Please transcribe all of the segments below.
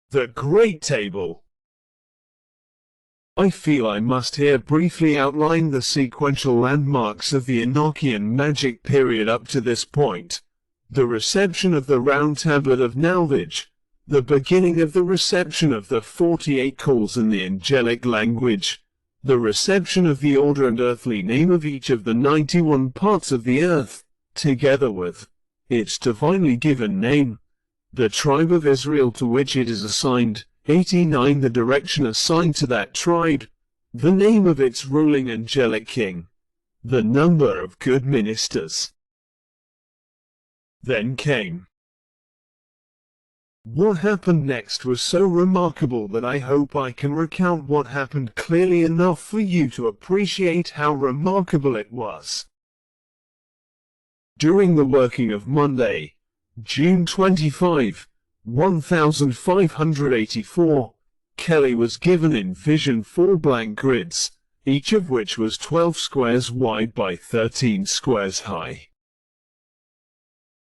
The Great Table. I feel I must here briefly outline the sequential landmarks of the Enochian magic period up to this point. The reception of the round tablet of knowledge, the beginning of the reception of the 48 calls in the angelic language, the reception of the order and earthly name of each of the 91 parts of the earth, together with its divinely given name, the tribe of Israel to which it is assigned, 89 the direction assigned to that tribe, the name of its ruling angelic king, the number of good ministers. Then came. What happened next was so remarkable that I hope I can recount what happened clearly enough for you to appreciate how remarkable it was. During the working of Monday, June 25, 1584, Kelly was given in vision 4 blank grids, each of which was 12 squares wide by 13 squares high.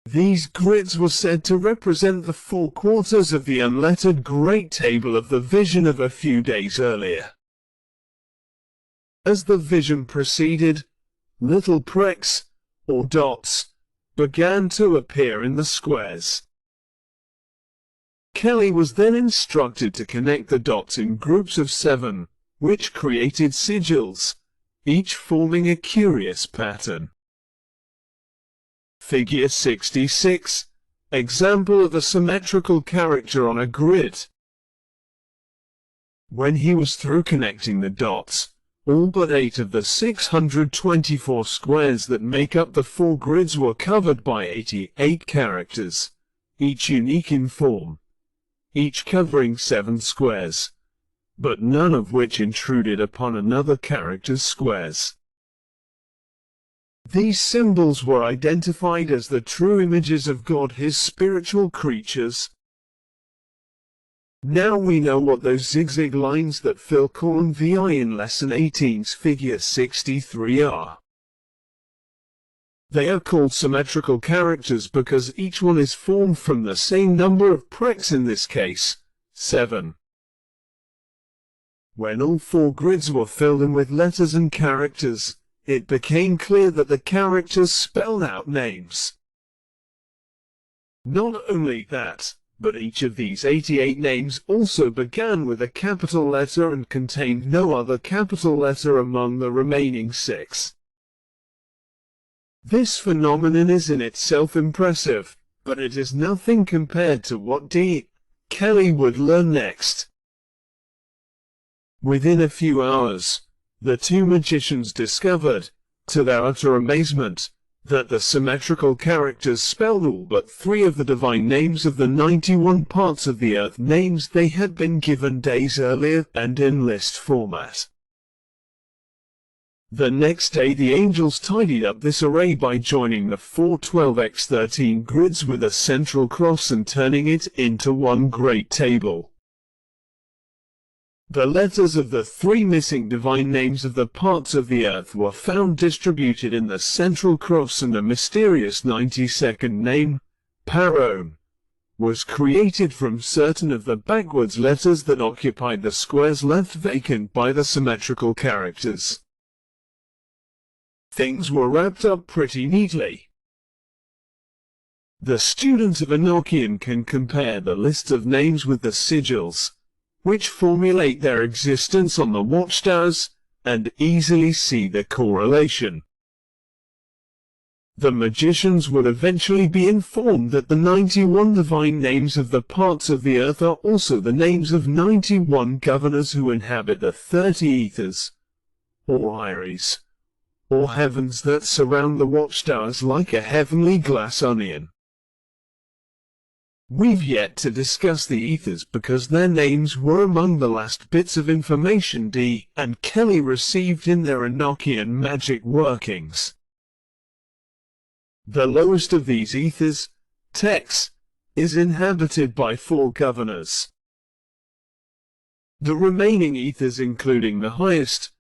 These grids were said to represent the 4 quarters of the unlettered Great Table of the vision of a few days earlier. As the vision proceeded, little pricks, or dots, began to appear in the squares. Kelly was then instructed to connect the dots in groups of 7, which created sigils, each forming a curious pattern. Figure 66. Example of a symmetrical character on a grid. When he was through connecting the dots, all but 8 of the 624 squares that make up the 4 grids were covered by 88 characters, each unique in form, each covering 7 squares, but none of which intruded upon another character's squares. These symbols were identified as the true images of God, his spiritual creatures. Now we know what those zigzag lines that Phil called VI in Lesson 18's Figure 63 are. They are called symmetrical characters because each one is formed from the same number of pricks, in this case, 7. When all 4 grids were filled in with letters and characters, it became clear that the characters spelled out names. Not only that, but each of these 88 names also began with a capital letter and contained no other capital letter among the remaining 6. This phenomenon is in itself impressive, but it is nothing compared to what D. Kelly would learn next. Within a few hours, the 2 magicians discovered, to their utter amazement, that the symmetrical characters spelled all but 3 of the divine names of the 91 parts of the earth, names they had been given days earlier and in list format. The next day the angels tidied up this array by joining the 4 12x13 grids with a central cross and turning it into one great table. The letters of the 3 missing divine names of the parts of the earth were found distributed in the central cross, and a mysterious 92nd name, Paron, was created from certain of the backwards letters that occupied the squares left vacant by the symmetrical characters. Things were wrapped up pretty neatly. The student of Enochian can compare the list of names with the sigils, which formulate their existence on the watchtowers, and easily see the correlation. The magicians would eventually be informed that the 91 divine names of the parts of the earth are also the names of 91 governors who inhabit the 30 ethers, or Iris, or heavens that surround the watchtowers like a heavenly glass onion. We've yet to discuss the ethers because their names were among the last bits of information D. and Kelly received in their Enochian magic workings. The lowest of these ethers, Tex, is inhabited by 4 governors. The remaining ethers, including the highest,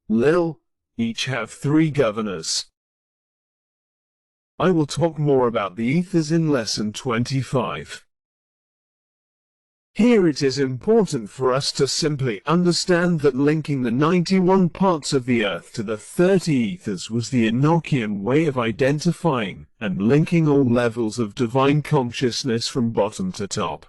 Lil, each have 3 governors. I will talk more about the ethers in Lesson 25. Here it is important for us to simply understand that linking the 91 parts of the earth to the 30 ethers was the Enochian way of identifying and linking all levels of divine consciousness from bottom to top.